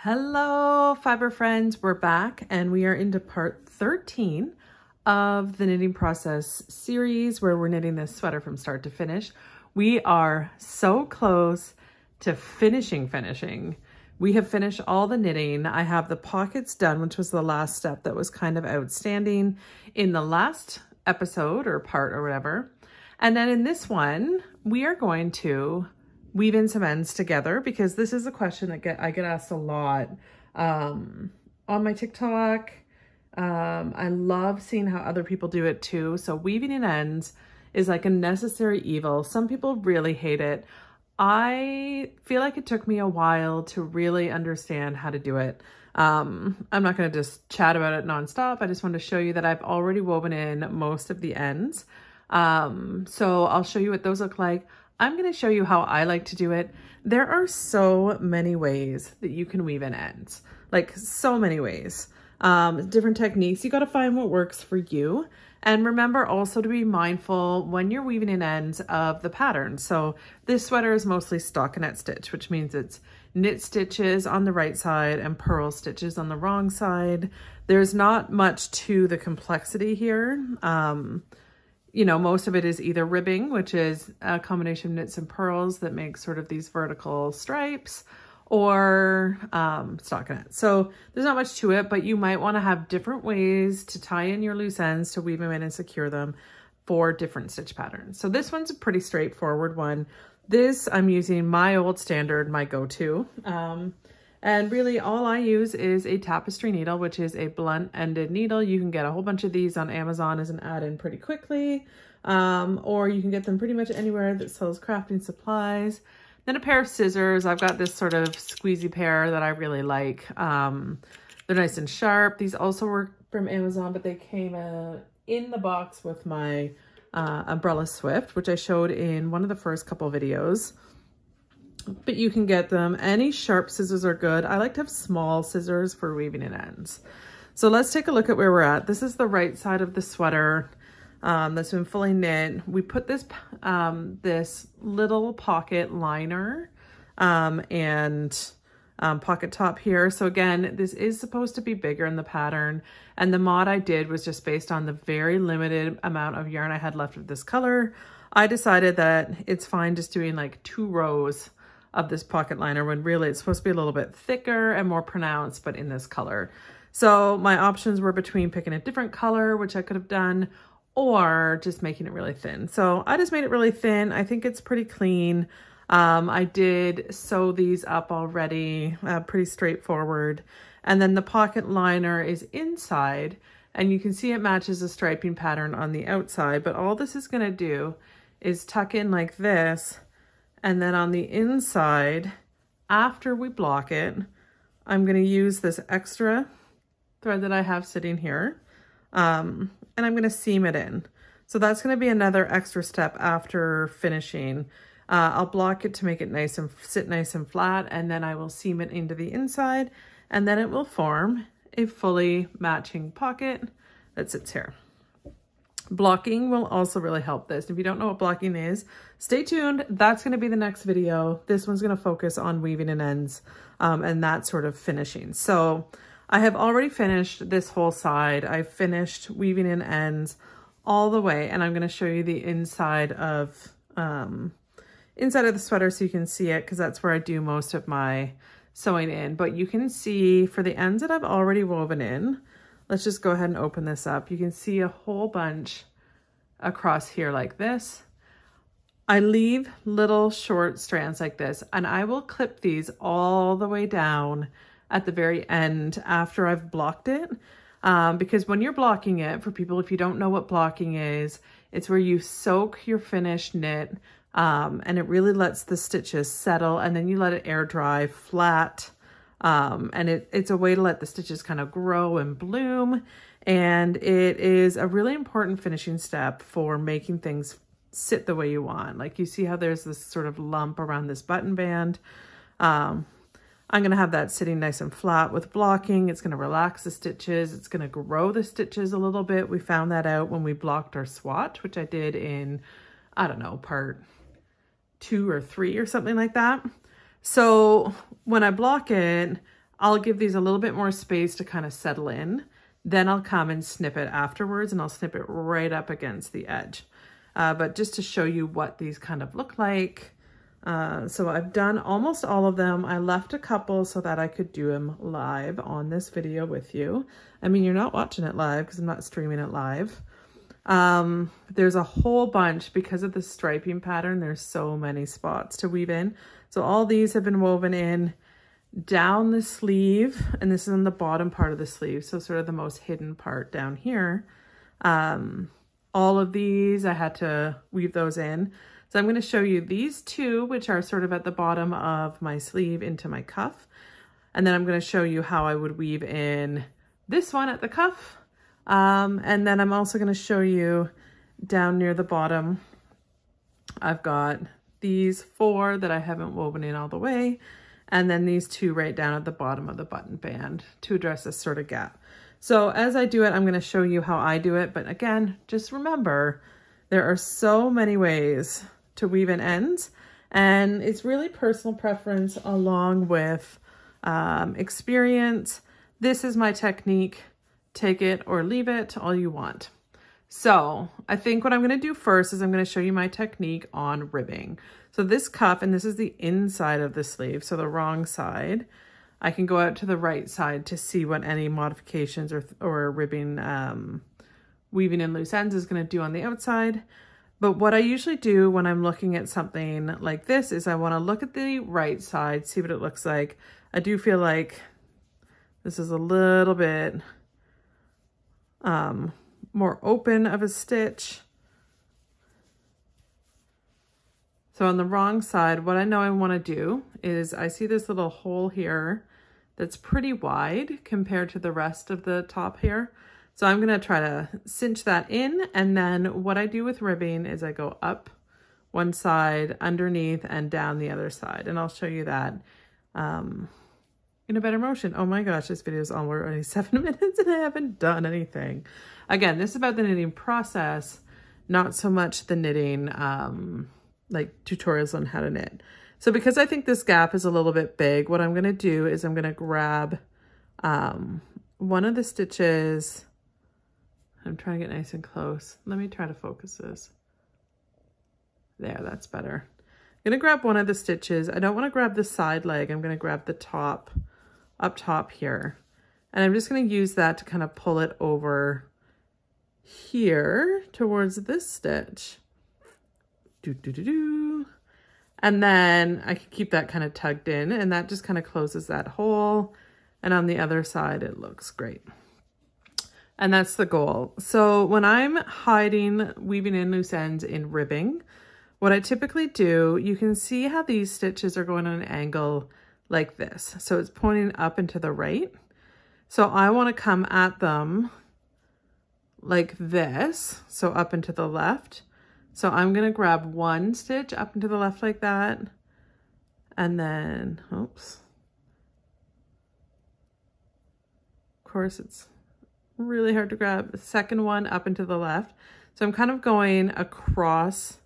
Hello, fiber friends. We're back and we are into part 13 of the knitting process series where we're knitting this sweater from start to finish. We are so close to finishing. We have finished all the knitting. I have the pockets done, which was the last step that was kind of outstanding in the last episode or part or whatever. And then in this one, we are going to weave in some ends together because this is a question that I get asked a lot on my TikTok. I love seeing how other people do it too. So weaving in ends is like a necessary evil. Some people really hate it. I feel like it took me a while to really understand how to do it. I'm not going to just chat about it nonstop. I just want to show you that I've already woven in most of the ends. So I'll show you what those look like. I'm going to show you how I like to do it. There are so many ways that you can weave in ends, like so many ways, different techniques. You got to find what works for you. And remember also to be mindful when you're weaving in ends of the pattern. So this sweater is mostly stockinette stitch, which means it's knit stitches on the right side and purl stitches on the wrong side. There's not much to the complexity here. You know, most of it is either ribbing, which is a combination of knits and purls that makes sort of these vertical stripes, or stockinette. So there's not much to it, but you might want to have different ways to tie in your loose ends to weave them in and secure them for different stitch patterns. So this one's a pretty straightforward one. This, I'm using my old standard, my go-to. And really all I use is a tapestry needle, which is a blunt ended needle. You can get a whole bunch of these on Amazon as an add-in pretty quickly. Or you can get them pretty much anywhere that sells crafting supplies. Then a pair of scissors. I've got this sort of squeezy pair that I really like. They're nice and sharp. These also were from Amazon, but they came in the box with my umbrella swift, which I showed in one of the first couple videos. But you can get them. Any sharp scissors are good. I like to have small scissors for weaving in ends. So let's take a look at where we're at. This is the right side of the sweater that's been fully knit. We put this this little pocket liner and pocket top here. So again, this is supposed to be bigger in the pattern. And the mod I did was just based on the very limited amount of yarn I had left of this color. I decided that it's fine just doing like 2 rows of this pocket liner when really it's supposed to be a little bit thicker and more pronounced, but in this color. So my options were between picking a different color, which I could have done, or just making it really thin. So I just made it really thin. I think it's pretty clean. I did sew these up already, pretty straightforward. And then the pocket liner is inside, and you can see it matches the striping pattern on the outside, but all this is gonna do is tuck in like this. And then on the inside, after we block it, I'm going to use this extra thread that I have sitting here, and I'm going to seam it in. So that's going to be another extra step after finishing. I'll block it to make it nice and sit nice and flat, and then I will seam it into the inside, and then it will form a fully matching pocket that sits here. Blocking will also really help this. If you don't know what blocking is, stay tuned. That's going to be the next video. This one's going to focus on weaving in ends and that sort of finishing. So I have already finished this whole side. I've finished weaving in ends all the way, and I'm going to show you the inside of the sweater so you can see it, because that's where I do most of my sewing in. But you can see for the ends that I've already woven in, let's just go ahead and open this up. You can see a whole bunch across here like this. I leave little short strands like this, and I will clip these all the way down at the very end after I've blocked it. Because when you're blocking it, for people, if you don't know what blocking is, it's where you soak your finished knit and it really lets the stitches settle, and then you let it air dry flat. And it's a way to let the stitches kind of grow and bloom. And it is a really important finishing step for making things sit the way you want. Like you see how there's this sort of lump around this button band. I'm going to have that sitting nice and flat with blocking. It's going to relax the stitches. It's going to grow the stitches a little bit. We found that out when we blocked our swatch, which I did in, I don't know, part 2 or 3 or something like that. So when I block it, I'll give these a little bit more space to kind of settle in. Then I'll come and snip it afterwards, and I'll snip it right up against the edge. But just to show you what these kind of look like. So I've done almost all of them. I left a couple so that I could do them live on this video with you. I mean, you're not watching it live because I'm not streaming it live. There's a whole bunch because of the striping pattern. There's so many spots to weave in. So all these have been woven in down the sleeve, and this is on the bottom part of the sleeve. So sort of the most hidden part down here. All of these, I had to weave those in. So I'm going to show you these two, which are sort of at the bottom of my sleeve into my cuff. And then I'm going to show you how I would weave in this one at the cuff. And then I'm also going to show you down near the bottom. I've got these 4 that I haven't woven in all the way. And then these 2 right down at the bottom of the button band to address this sort of gap. So as I do it, I'm going to show you how I do it. But again, just remember, there are so many ways to weave in ends, and it's really personal preference along with experience. This is my technique. Take it or leave it, all you want. So I think what I'm going to do first is I'm going to show you my technique on ribbing. So this cuff, and this is the inside of the sleeve, so the wrong side. I can go out to the right side to see what any modifications or ribbing, weaving in loose ends is going to do on the outside. But what I usually do when I'm looking at something like this is I want to look at the right side, see what it looks like. I do feel like this is a little bit more open of a stitch. So on the wrong side, what I know I want to do is I see this little hole here that's pretty wide compared to the rest of the top here. So I'm going to try to cinch that in, and then what I do with ribbing is I go up one side, underneath, and down the other side. And I'll show you that in a better motion. Oh my gosh, this video is already 7 minutes and I haven't done anything. Again, this is about the knitting process, not so much the knitting, like tutorials on how to knit. So because I think this gap is a little bit big, what I'm going to do is I'm going to grab one of the stitches. I'm trying to get nice and close. Let me try to focus this. There, that's better. I'm going to grab one of the stitches. I don't want to grab the side leg. I'm going to grab the top, up top here. And I'm just going to use that to kind of pull it over here towards this stitch. And then I can keep that kind of tugged in, and that just kind of closes that hole. And on the other side, it looks great. And that's the goal. So when I'm hiding, weaving in loose ends in ribbing, what I typically do, you can see how these stitches are going on an angle like this. So it's pointing up and to the right. So I want to come at them like this. So up and to the left. So I'm going to grab one stitch up and to the left like that. And then, oops. Of course, it's really hard to grab. The second one up and to the left. So I'm kind of going across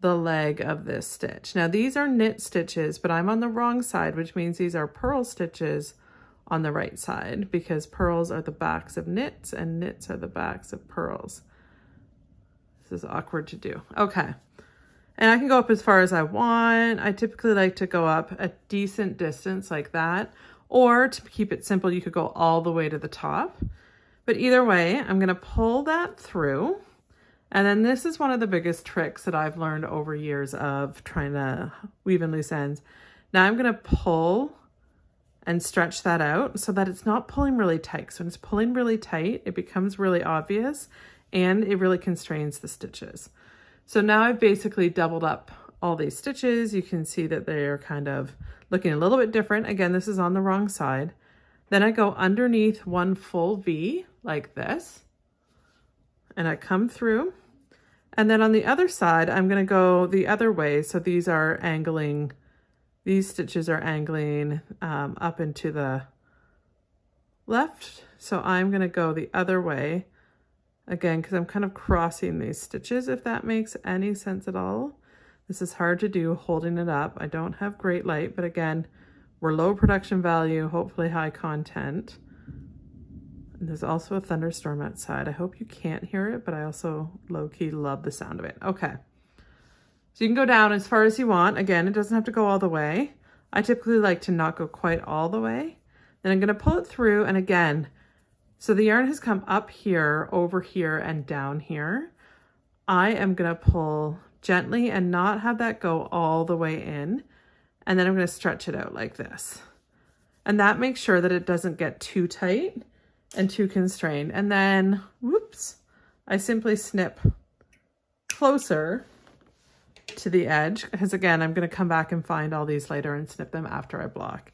the leg of this stitch. Now these are knit stitches, but I'm on the wrong side, which means these are purl stitches on the right side, because purls are the backs of knits and knits are the backs of purls. This is awkward to do. Okay. And I can go up as far as I want. I typically like to go up a decent distance like that, or to keep it simple, you could go all the way to the top. But either way, I'm going to pull that through. And then this is one of the biggest tricks that I've learned over years of trying to weave in loose ends. Now I'm going to pull and stretch that out so that it's not pulling really tight. So when it's pulling really tight, it becomes really obvious and it really constrains the stitches. So now I've basically doubled up all these stitches. You can see that they're kind of looking a little bit different. Again, this is on the wrong side. Then I go underneath one full V like this, and I come through. And then on the other side, I'm going to go the other way. So these are angling, these stitches are angling up into the left. So I'm going to go the other way again, because I'm kind of crossing these stitches, if that makes any sense at all. This is hard to do holding it up. I don't have great light, but again, We're low production value, hopefully high content. And there's also a thunderstorm outside. I hope you can't hear it, but I also low-key love the sound of it. Okay. So you can go down as far as you want. Again, it doesn't have to go all the way. I typically like to not go quite all the way. Then I'm going to pull it through, and again, so the yarn has come up here, over here, and down here. I am going to pull gently and not have that go all the way in. And then I'm going to stretch it out like this. And that makes sure that it doesn't get too tight and too constrained. And then, whoops, I simply snip closer to the edge, because again, I'm going to come back and find all these later and snip them after I block.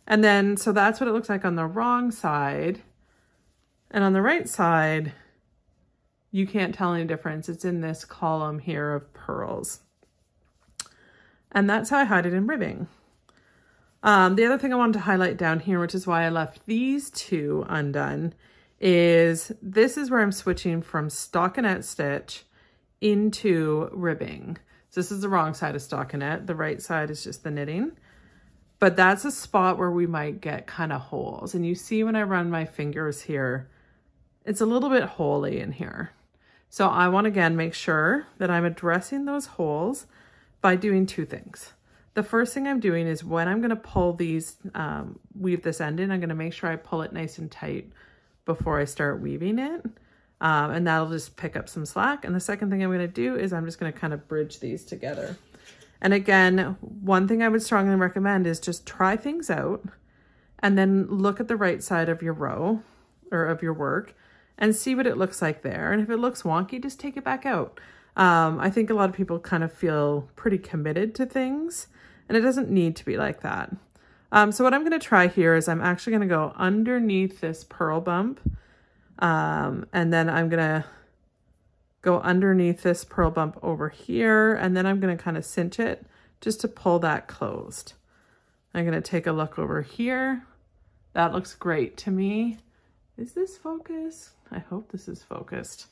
And then, so that's what it looks like on the wrong side. And on the right side, you can't tell any difference. It's in this column here of pearls. And that's how I hide it in ribbing. The other thing I wanted to highlight down here, which is why I left these two undone, is this is where I'm switching from stockinette stitch into ribbing. So this is the wrong side of stockinette. The right side is just the knitting. But that's a spot where we might get kind of holes. And you see when I run my fingers here, it's a little bit holy in here. So I want to, again, make sure that I'm addressing those holes by doing two things. The first thing I'm doing is when I'm going to pull these, weave this end in, I'm going to make sure I pull it nice and tight before I start weaving it. And that'll just pick up some slack. And the second thing I'm going to do is I'm just going to kind of bridge these together. And again, one thing I would strongly recommend is just try things out and then look at the right side of your row or of your work and see what it looks like there. And if it looks wonky, just take it back out. I think a lot of people kind of feel pretty committed to things, and it doesn't need to be like that. So what I'm going to try here is I'm actually going to go underneath this purl bump, and then I'm going to go underneath this purl bump over here, and then I'm going to kind of cinch it just to pull that closed. I'm going to take a look over here. That looks great to me. Is this focused? I hope this is focused.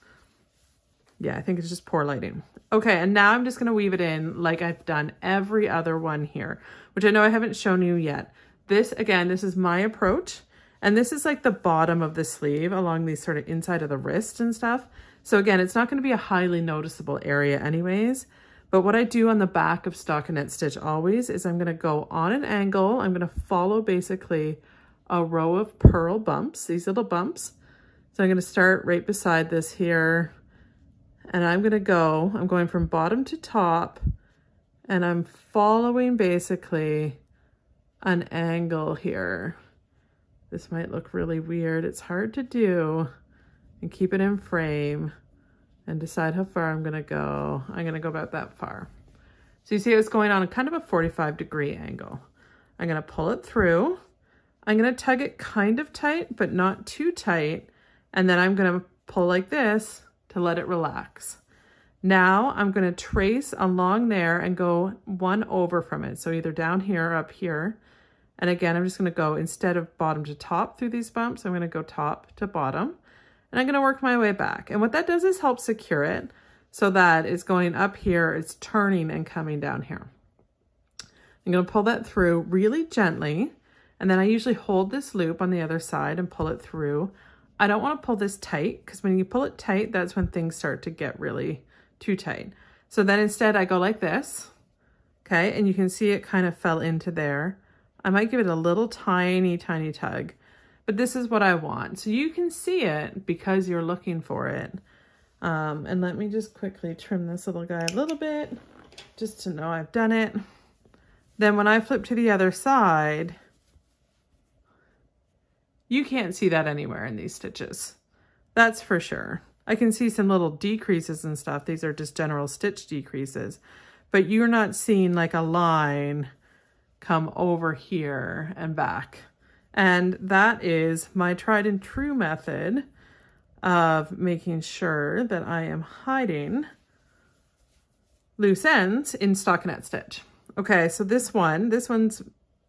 Yeah, I think it's just poor lighting. Okay, and now I'm just going to weave it in like I've done every other one here, which I know I haven't shown you yet. This, again, this is my approach. And this is like the bottom of the sleeve along these sort of inside of the wrist and stuff. So again, it's not going to be a highly noticeable area anyways. But what I do on the back of stockinette stitch always is I'm going to go on an angle. I'm going to follow basically a row of purl bumps, these little bumps. So I'm going to start right beside this here. And I'm going from bottom to top, and I'm following basically an angle here. This might look really weird. It's hard to do, and keep it in frame and decide how far I'm going to go. I'm going to go about that far. So you see it's going on a kind of a 45-degree angle. I'm going to pull it through. I'm going to tug it kind of tight, but not too tight. And then I'm going to pull like this to let it relax. Now I'm going to trace along there and go one over from it. So either down here or up here. And again, I'm just going to go, instead of bottom to top through these bumps, I'm going to go top to bottom. And I'm going to work my way back. And what that does is help secure it so that it's going up here, it's turning and coming down here. I'm going to pull that through really gently. And then I usually hold this loop on the other side and pull it through. I don't want to pull this tight, because when you pull it tight, that's when things start to get really too tight. So then instead I go like this, okay? And you can see it kind of fell into there. I might give it a little tiny, tiny tug, but this is what I want. So you can see it because you're looking for it. And let me just quickly trim this little guy a little bit just to know I've done it. Then when I flip to the other side, you can't see that anywhere in these stitches. That's for sure. I can see some little decreases and stuff. These are just general stitch decreases, but you're not seeing like a line come over here and back. And that is my tried and true method of making sure that I am hiding loose ends in stockinette stitch. Okay, so this one's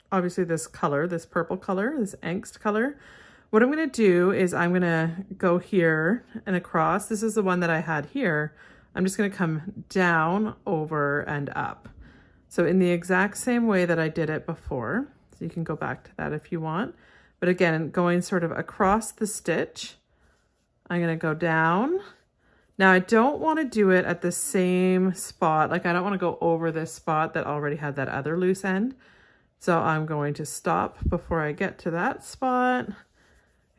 obviously this color, this purple color, this angst color. What I'm going to do is I'm going to go here and across. This is the one that I had here. I'm just going to come down, over, and up. So in the exact same way that I did it before. So you can go back to that if you want. But again, going sort of across the stitch, I'm going to go down. Now I don't want to do it at the same spot. Like I don't want to go over this spot that already had that other loose end. So I'm going to stop before I get to that spot. I'm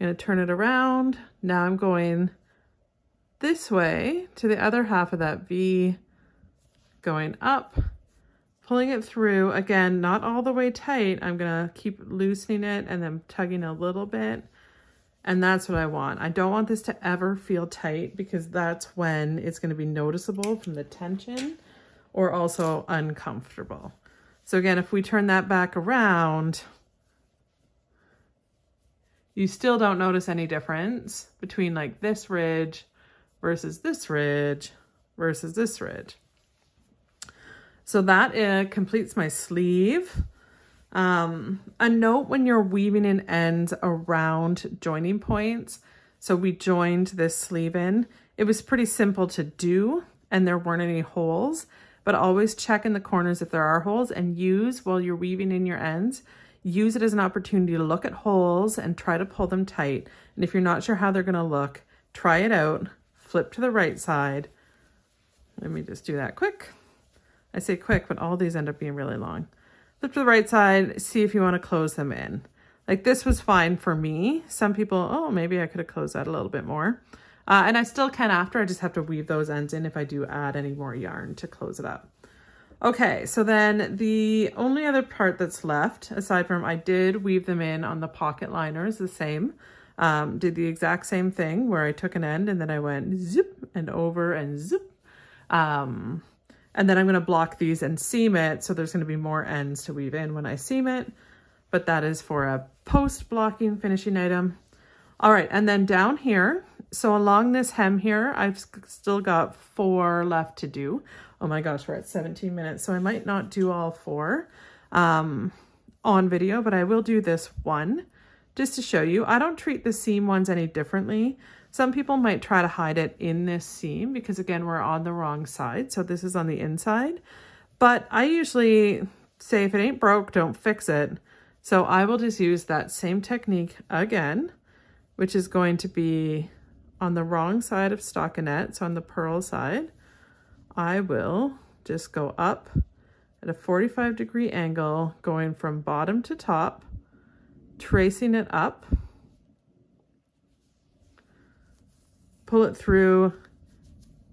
going to turn it around. Now I'm going this way to the other half of that V, going up, pulling it through. Again, not all the way tight. I'm going to keep loosening it and then tugging a little bit. And that's what I want. I don't want this to ever feel tight because that's when it's going to be noticeable from the tension or also uncomfortable. So again, if we turn that back around, you still don't notice any difference between like this ridge versus this ridge versus this ridge. So that completes my sleeve. A note when you're weaving in ends around joining points. So we joined this sleeve in. It was pretty simple to do and there weren't any holes, but always check in the corners if there are holes and use, while you're weaving in your ends, use it as an opportunity to look at holes and try to pull them tight. And if you're not sure how they're going to look, try it out, flip to the right side. Let me just do that quick. I say quick, but all these end up being really long. Flip to the right side, see if you want to close them in. Like this was fine for me. Some people, oh, maybe I could have closed that a little bit more. And I still can after, I just have to weave those ends in if I do add any more yarn to close it up. Okay, so then the only other part that's left, aside from I did weave them in on the pocket liners the same, did the exact same thing where I took an end and then I went zip and over and zip. And then I'm going to block these and seam it. So there's going to be more ends to weave in when I seam it, but that is for a post blocking finishing item. All right. And then down here, so along this hem here, I've still got 4 left to do. Oh my gosh, we're at 17 minutes. So I might not do all 4 on video, but I will do this one just to show you. I don't treat the seam ones any differently. Some people might try to hide it in this seam because again, we're on the wrong side. So this is on the inside, but I usually say if it ain't broke, don't fix it. So I will just use that same technique again, which is going to be on the wrong side of stockinette. So on the purl side, I will just go up at a 45-degree angle, going from bottom to top, tracing it up, pull it through,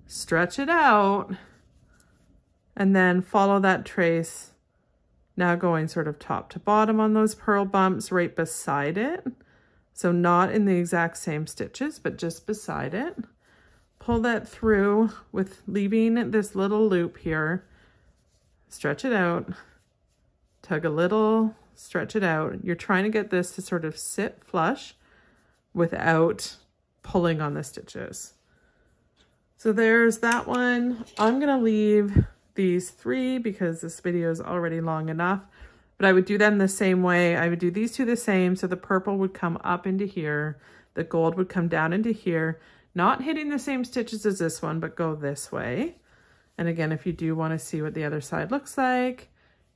stretch it out, and then follow that trace. Now going sort of top to bottom on those purl bumps right beside it. So not in the exact same stitches, but just beside it. Pull that through with leaving this little loop here. Stretch it out, tug a little, stretch it out. You're trying to get this to sort of sit flush without pulling on the stitches. So there's that one. I'm gonna leave these 3 because this video is already long enough, but I would do them the same way. I would do these 2 the same. So the purple would come up into here. The gold would come down into here, not hitting the same stitches as this one, but go this way. And again, if you do want to see what the other side looks like,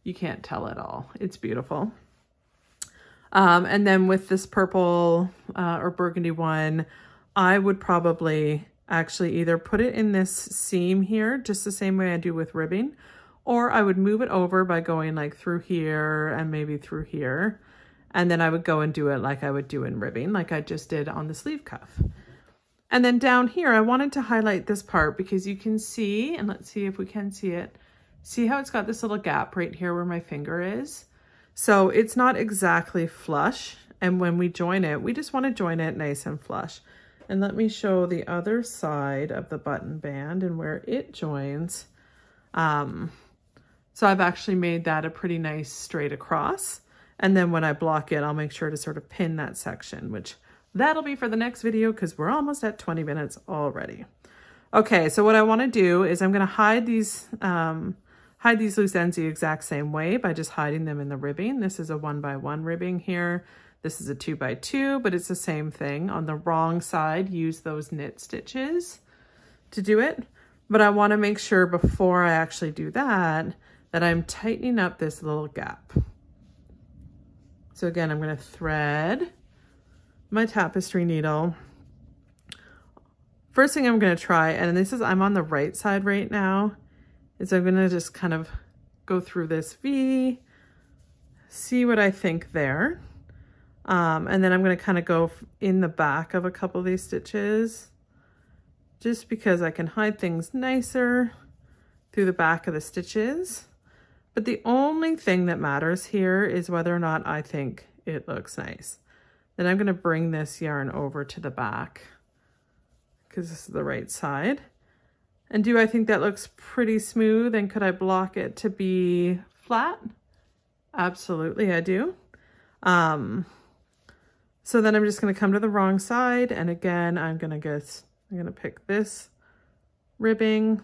you can't tell at all. It's beautiful. And then with this purple or burgundy one, I would probably actually either put it in this seam here, just the same way I do with ribbing, or I would move it over by going like through here and maybe through here. And then I would go and do it like I would do in ribbing, like I just did on the sleeve cuff. And then down here, I wanted to highlight this part because you can see, and let's see if we can see it. See how it's got this little gap right here where my finger is? So it's not exactly flush. And when we join it, we just want to join it nice and flush. And let me show the other side of the button band and where it joins. So I've actually made that a pretty nice straight across. And then when I block it, I'll make sure to sort of pin that section, which that'll be for the next video because we're almost at 20 minutes already. Okay, so what I want to do is I'm going to hide these loose ends the exact same way by just hiding them in the ribbing. This is a 1x1 ribbing here. This is a 2x2, but it's the same thing. On the wrong side, use those knit stitches to do it. But I want to make sure before I actually do that, that I'm tightening up this little gap. So again, I'm going to thread my tapestry needle. First thing I'm going to try, and this is, I'm on the right side right now, is I'm going to just kind of go through this V, see what I think there. And then I'm going to kind of go in the back of a couple of these stitches, just because I can hide things nicer through the back of the stitches. But the only thing that matters here is whether or not I think it looks nice. Then I'm going to bring this yarn over to the back because this is the right side. And do I think that looks pretty smooth? And could I block it to be flat? Absolutely, I do. So then I'm just going to come to the wrong side. And again, I'm going to pick this ribbing.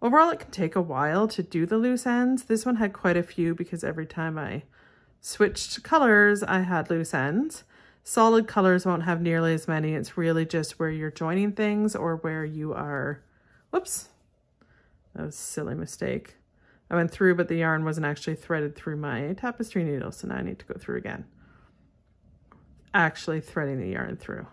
Overall, it can take a while to do the loose ends. This one had quite a few because every time I switched colors, I had loose ends. Solid colors won't have nearly as many. It's really just where you're joining things or where you are, whoops, that was a silly mistake. I went through, but the yarn wasn't actually threaded through my tapestry needle. So now I need to go through again. Actually threading the yarn through.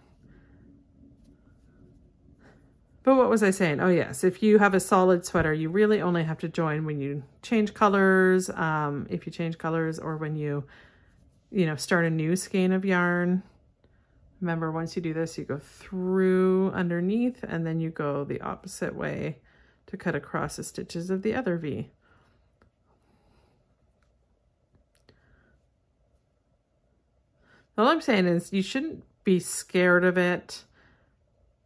But what was I saying? Oh yes, if you have a solid sweater, you really only have to join when you change colors, if you change colors, or when you start a new skein of yarn. Remember, once you do this, you go through underneath and then you go the opposite way to cut across the stitches of the other V. All I'm saying is you shouldn't be scared of it.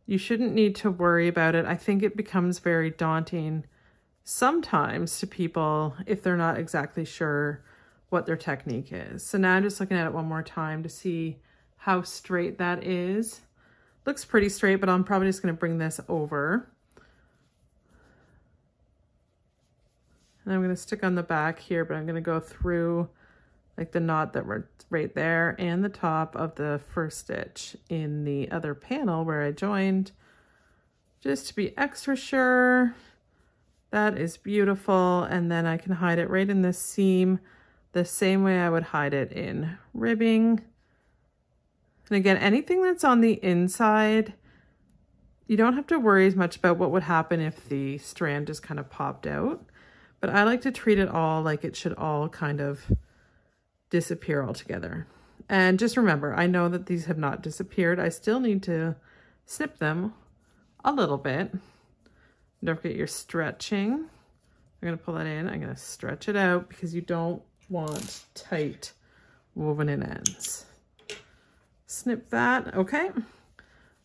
You shouldn't need to worry about it. I think it becomes very daunting sometimes to people if they're not exactly sure what their technique is. So now I'm just looking at it one more time to see how straight that is. Looks pretty straight, but I'm probably just going to bring this over. And I'm going to stick on the back here, but I'm going to go through like the knot that were right there and the top of the first stitch in the other panel where I joined, just to be extra sure. That is beautiful. And then I can hide it right in this seam the same way I would hide it in ribbing. And again, anything that's on the inside, you don't have to worry as much about what would happen if the strand just kind of popped out. But I like to treat it all like it should all kind of disappear altogether. And just remember, I know that these have not disappeared. I still need to snip them a little bit. Don't forget you're stretching. I'm going to pull that in. I'm going to stretch it out because you don't want tight woven in ends. Snip that. Okay.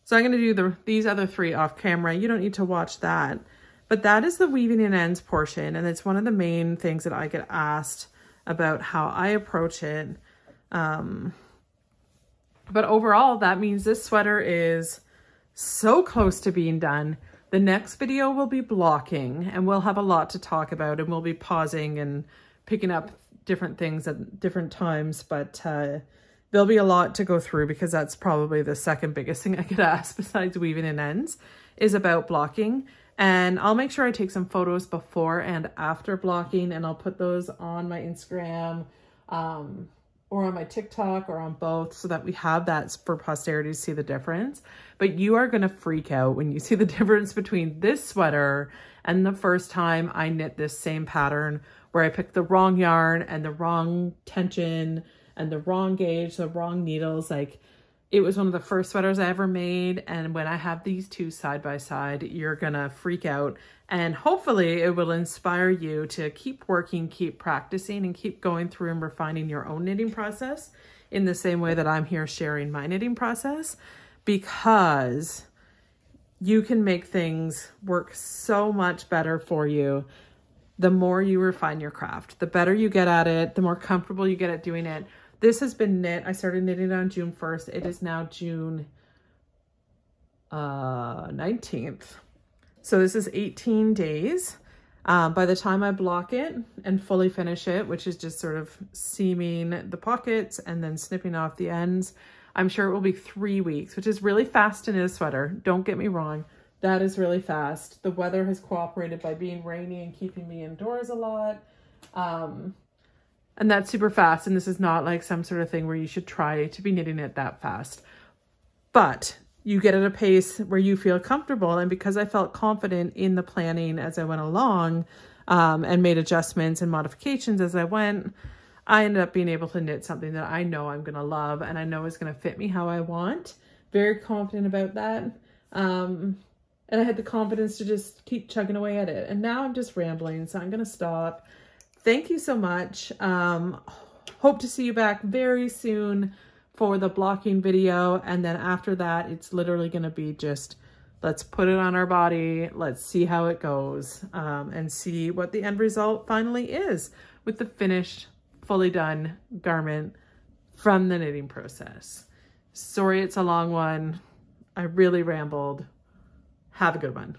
So I'm going to do these other three off camera. You don't need to watch that. But that is the weaving in ends portion. And it's one of the main things that I get asked about how I approach it. But overall, that means this sweater is so close to being done. The next video will be blocking and we'll have a lot to talk about and we'll be pausing and picking up different things at different times. But there'll be a lot to go through because that's probably the second biggest thing I get asked besides weaving in ends is about blocking. And I'll make sure I take some photos before and after blocking and I'll put those on my Instagram or on my TikTok or on both so that we have that for posterity to see the difference. But you are going to freak out when you see the difference between this sweater and the first time I knit this same pattern where I picked the wrong yarn and the wrong tension and the wrong gauge, the wrong needles. Like, it was one of the first sweaters I ever made. And when I have these two side by side, you're gonna freak out. And hopefully it will inspire you to keep working, keep practicing, and keep going through and refining your own knitting process in the same way that I'm here sharing my knitting process, because you can make things work so much better for you the more you refine your craft. The better you get at it, the more comfortable you get at doing it. This has been knit. I started knitting on June 1st. It is now June 19th. So this is 18 days. By the time I block it and fully finish it, which is just sort of seaming the pockets and then snipping off the ends, I'm sure it will be 3 weeks, which is really fast to knit a sweater. Don't get me wrong. That is really fast. The weather has cooperated by being rainy and keeping me indoors a lot. And that's super fast. And this is not like some sort of thing where you should try to be knitting it that fast. But you get at a pace where you feel comfortable. And because I felt confident in the planning as I went along, and made adjustments and modifications as I went, I ended up being able to knit something that I know I'm going to love and I know is going to fit me how I want. Very confident about that. And I had the confidence to just keep chugging away at it. And now I'm just rambling, so I'm going to stop. Thank you so much. Hope to see you back very soon for the blocking video. And then after that, it's literally going to be just, let's put it on our body. Let's see how it goes, and see what the end result finally is with the finished, fully done garment from the knitting process. Sorry, it's a long one. I really rambled. Have a good one.